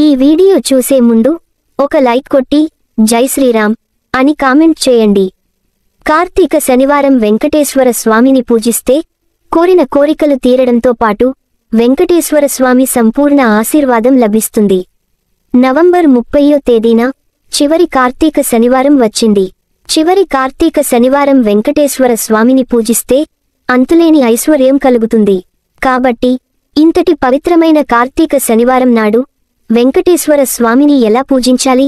ఈ వీడియో చూసే ముందు ఒక లైక్ కొట్టి జై శ్రీరామ్ అని కామెంట్ చేయండి. కార్తీక శనివారం వెంకటేశ్వర స్వామిని పూజిస్తే కోరిన కోరికలు తీరడంతో పాటు వెంకటేశ్వర స్వామి సంపూర్ణ ఆశీర్వాదం లభిస్తుంది. నవంబర్ 30వ తేదీన చివరి కార్తీక శనివారం వచ్చింది. చివరి కార్తీక శనివారం వెంకటేశ్వర స్వామిని పూజిస్తే అంతులేని ఐశ్వర్యం కలుగుతుంది. కాబట్టి ఇంతటి పవిత్రమైన కార్తీక శనివారం నాడు వెంకటేశ్వర స్వామిని ఎలా పూజించాలి,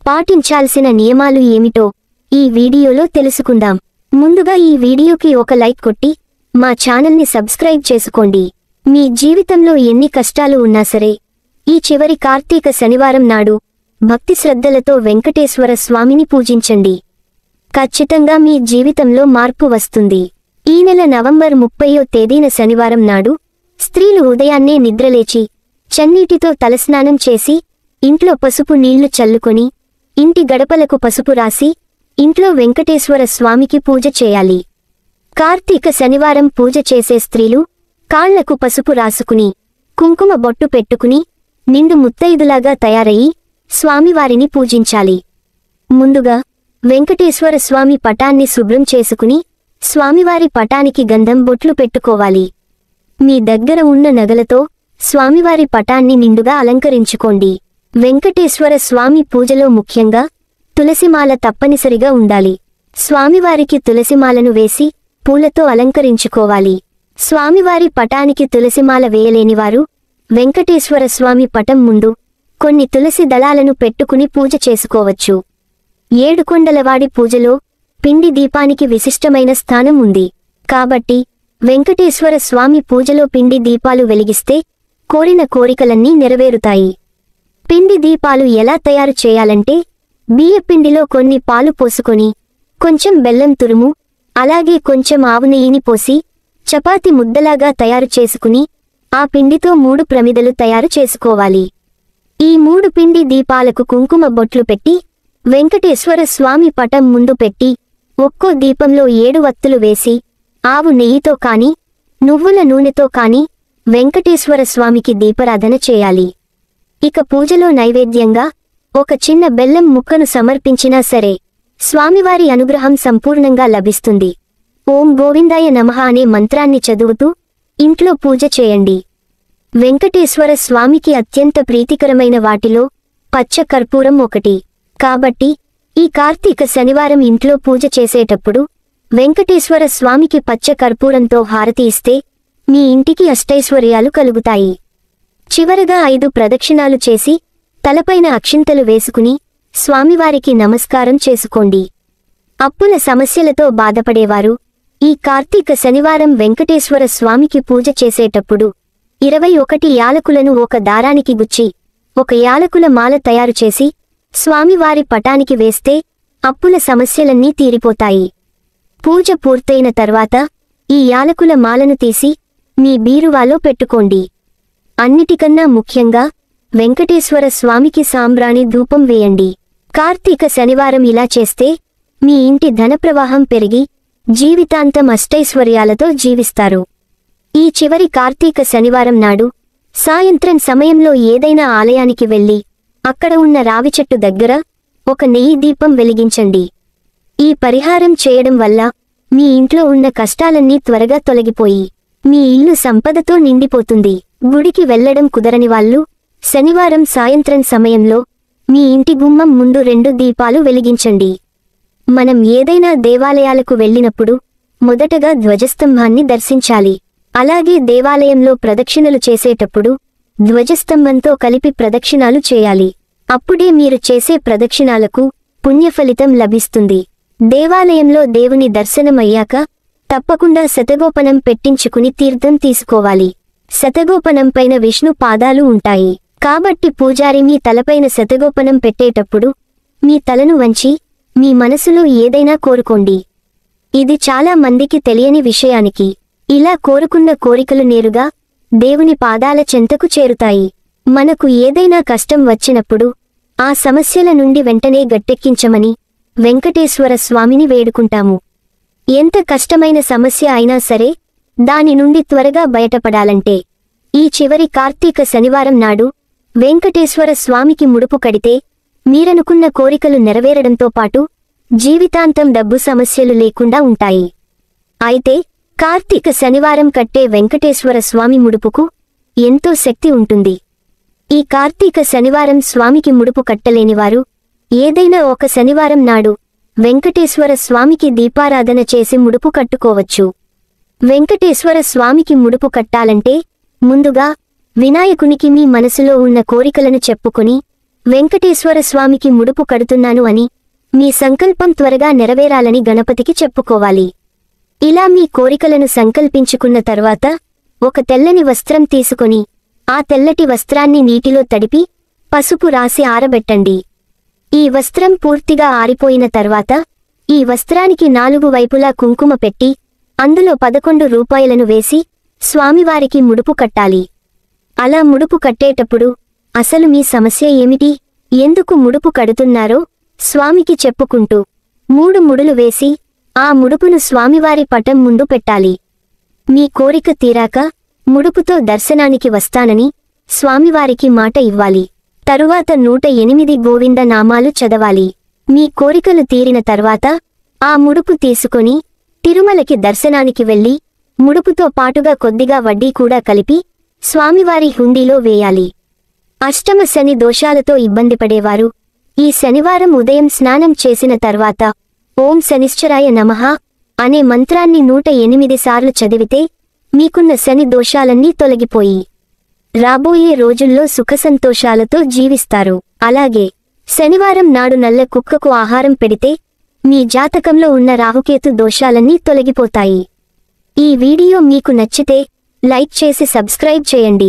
పాటించాల్సిన నియమాలు ఏమిటో ఈ వీడియోలో తెలుసుకుందాం. ముందుగా ఈ వీడియోకి ఒక లైక్ కొట్టి మా ఛానల్ని సబ్స్క్రైబ్ చేసుకోండి. మీ జీవితంలో ఎన్ని కష్టాలు ఉన్నా సరే ఈ చివరి కార్తీక శనివారం నాడు భక్తి శ్రద్ధలతో వెంకటేశ్వర స్వామిని పూజించండి. ఖచ్చితంగా మీ జీవితంలో మార్పు వస్తుంది. ఈ నెల నవంబర్ 30వ తేదీన శనివారం నాడు స్త్రీలు ఉదయాన్నే నిద్రలేచి చన్నీటితో తలస్నానం చేసి ఇంట్లో పసుపు నీళ్లు చల్లుకొని ఇంటి గడపలకు పసుపు రాసి ఇంట్లో వెంకటేశ్వర స్వామికి పూజ చేయాలి. కార్తీక శనివారం పూజ చేసే స్త్రీలు కాళ్లకు పసుపు రాసుకుని కుంకుమ బొట్టు పెట్టుకుని నిండు ముత్తైదులాగా తయారయి స్వామివారిని పూజించాలి. ముందుగా వెంకటేశ్వర స్వామి పటాన్ని శుభ్రం చేసుకుని స్వామివారి పటానికి గంధం బొట్లు పెట్టుకోవాలి. మీ దగ్గర ఉన్న నగలతో స్వామివారి పటాన్ని నిండుగా అలంకరించుకోండి. వెంకటేశ్వర స్వామి పూజలో ముఖ్యంగా తులసిమాల తప్పనిసరిగా ఉండాలి. స్వామివారికి తులసిమాలను వేసి పూలతో అలంకరించుకోవాలి. స్వామివారి పటానికి తులసిమాల వేయలేనివారు వెంకటేశ్వర స్వామి పటం ముందు కొన్ని తులసి దళాలను పెట్టుకుని పూజ చేసుకోవచ్చు. ఏడుకొండలవాడి పూజలో పిండి దీపానికి విశిష్టమైన స్థానం ఉంది. కాబట్టి వెంకటేశ్వర స్వామి పూజలో పిండి దీపాలు వెలిగిస్తే కోరిన కోరికలన్నీ నెరవేరుతాయి. పిండి దీపాలు ఎలా తయారు చేయాలంటే బియ్యపిండిలో కొన్ని పాలు పోసుకొని కొంచెం బెల్లం తురుము అలాగే కొంచెం ఆవు నెయ్యిని పోసి చపాతి ముద్దలాగా తయారు చేసుకుని ఆ పిండితో 3 ప్రమిదలు తయారు చేసుకోవాలి. ఈ 3 పిండి దీపాలకు కుంకుమ బొట్లు పెట్టి వెంకటేశ్వర స్వామి పటం ముందు పెట్టి ఒక్కో దీపంలో 7 వత్తులు వేసి ఆవు నెయ్యితో కాని నువ్వుల నూనెతో కాని వెంకటేశ్వర స్వామికి దీపారాధన చేయాలి. ఇక పూజలో నైవేద్యంగా ఒక చిన్న బెల్లం ముక్కను సమర్పించినా సరే స్వామివారి అనుగ్రహం సంపూర్ణంగా లభిస్తుంది. ఓం గోవిందాయ నమః అనే మంత్రాన్ని చదువుతూ ఇంట్లో పూజ చేయండి. వెంకటేశ్వర స్వామికి అత్యంత ప్రీతికరమైన వాటిలో పచ్చ కర్పూరం ఒకటి. కాబట్టి ఈ కార్తీక శనివారం ఇంట్లో పూజ చేసేటప్పుడు వెంకటేశ్వర స్వామికి పచ్చ కర్పూరంతో హారతి ఇస్తే మీ ఇంటికి అష్టైశ్వర్యాలు కలుగుతాయి. చివరగా 5 ప్రదక్షిణాలు చేసి తలపైన అక్షింతలు వేసుకుని స్వామివారికి నమస్కారం చేసుకోండి. అప్పుల సమస్యలతో బాధపడేవారు ఈ కార్తీక శనివారం వెంకటేశ్వర స్వామికి పూజ చేసేటప్పుడు 21 యాలకులను ఒక దారానికి గుచ్చి ఒక యాలకుల మాల తయారు చేసి స్వామివారి పటానికి వేస్తే అప్పుల సమస్యలన్నీ తీరిపోతాయి. పూజ పూర్తయిన తర్వాత ఈ యాలకుల మాలను తీసి మీ బీరువాలో పెట్టుకోండి. అన్నిటికన్నా ముఖ్యంగా వెంకటేశ్వర స్వామికి సాంబ్రాణి ధూపం వేయండి. కార్తీక శనివారం ఇలా చేస్తే మీ ఇంటి ధనప్రవాహం పెరిగి జీవితాంతం అష్టైశ్వర్యాలతో జీవిస్తారు. ఈ చివరి కార్తీక శనివారం నాడు సాయంత్రం సమయంలో ఏదైనా ఆలయానికి వెళ్లి అక్కడ ఉన్న రావి చెట్టు దగ్గర ఒక నెయ్యి దీపం వెలిగించండి. ఈ పరిహారం చేయడం వల్ల మీ ఇంట్లో ఉన్న కష్టాలన్నీ త్వరగా తొలగిపోయి మీ ఇల్లు సంపదతో నిండిపోతుంది. గుడికి వెళ్లడం కుదరని వాళ్ళు శనివారం సాయంత్రం సమయంలో మీ ఇంటి గుమ్మం ముందు 2 దీపాలు వెలిగించండి. మనం ఏదైనా దేవాలయాలకు వెళ్ళినప్పుడు మొదటగా ధ్వజస్తంభాన్ని దర్శించాలి. అలాగే దేవాలయంలో ప్రదక్షిణలు చేసేటప్పుడు ధ్వజస్తంభంతో కలిపి ప్రదక్షిణాలు చేయాలి. అప్పుడే మీరు చేసే ప్రదక్షిణాలకు పుణ్యఫలితం లభిస్తుంది. దేవాలయంలో దేవుని దర్శనం అయ్యాక తప్పకుండా శతగోపనం పెట్టించుకుని తీర్థం తీసుకోవాలి. శతగోపనం పైన విష్ణు పాదాలు ఉంటాయి. కాబట్టి పూజారి మీ తలపైన శతగోపనం పెట్టేటప్పుడు మీ తలను వంచి మీ మనసులో ఏదైనా కోరుకోండి. ఇది చాలా మందికి తెలియని విషయానికి ఇలా కోరుకున్న కోరికలు నేరుగా దేవుని పాదాల చెంతకు చేరుతాయి. మనకు ఏదైనా కష్టం వచ్చినప్పుడు ఆ సమస్యల నుండి వెంటనే గట్టెక్కించమని వెంకటేశ్వర స్వామిని వేడుకుంటాము. ఎంత కష్టమైన సమస్య అయినా సరే దాని నుండి త్వరగా బయటపడాలంటే ఈ చివరి కార్తీక శనివారం నాడు వెంకటేశ్వర స్వామికి ముడుపు కడితే మీరనుకున్న కోరికలు నెరవేరడంతో పాటు జీవితాంతం డబ్బు సమస్యలు లేకుండా ఉంటాయి. అయితే కార్తీక శనివారం కట్టే వెంకటేశ్వర స్వామి ముడుపుకు ఎంతో శక్తి ఉంటుంది. ఈ కార్తీక శనివారం స్వామికి ముడుపు కట్టలేనివారు ఏదైనా ఒక శనివారం నాడు వెంకటేశ్వర స్వామికి దీపారాధన చేసి ముడుపు కట్టుకోవచ్చు. వెంకటేశ్వర స్వామికి ముడుపు కట్టాలంటే ముందుగా వినాయకునికి మీ మనసులో ఉన్న కోరికలను చెప్పుకొని వెంకటేశ్వర స్వామికి ముడుపు కడుతున్నాను అని మీ సంకల్పం త్వరగా నెరవేరాలని గణపతికి చెప్పుకోవాలి. ఇలా మీ కోరికలను సంకల్పించుకున్న తర్వాత ఒక తెల్లని వస్త్రం తీసుకొని ఆ తెల్లటి వస్త్రాన్ని నీటిలో తడిపి పసుపు రాసి ఆరబెట్టండి. ఈ వస్త్రం పూర్తిగా ఆరిపోయిన తర్వాత ఈ వస్త్రానికి 4 వైపులా కుంకుమ పెట్టి అందులో 11 రూపాయలను వేసి స్వామివారికి ముడుపు కట్టాలి. అలా ముడుపు కట్టేటప్పుడు అసలు మీ సమస్య ఏమిటి, ఎందుకు ముడుపు కడుతున్నారో స్వామికి చెప్పుకుంటూ 3 ముడులు వేసి ఆ ముడుపును స్వామివారి పటం ముందు పెట్టాలి. మీ కోరిక తీరాక ముడుపుతో దర్శనానికి వస్తానని స్వామివారికి మాట ఇవ్వాలి. తరువాత 108 గోవింద నామాలు చదవాలి. మీ కోరికలు తీరిన తర్వాత ఆ ముడుపు తీసుకొని తిరుమలకి దర్శనానికి వెళ్లి ముడుపుతో పాటుగా కొద్దిగా వడ్డీ కూడా కలిపి స్వామివారి హుండీలో వేయాలి. అష్టమ శని దోషాలతో ఇబ్బంది పడేవారు ఈ శనివారం ఉదయం స్నానం చేసిన తర్వాత ఓం శనిశ్చరాయ నమః అనే మంత్రాన్ని 108 సార్లు చదివితే మీకున్న శని దోషాలన్నీ తొలగిపోయి రాబోయే రోజుల్లో సుఖసంతోషాలతో జీవిస్తారు. అలాగే శనివారం నాడు నల్ల కుక్కకు ఆహారం పెడితే మీ జాతకంలో ఉన్న రాహుకేతు దోషాలన్నీ తొలగిపోతాయి. ఈ వీడియో మీకు నచ్చితే లైక్ చేసి సబ్స్క్రైబ్ చేయండి.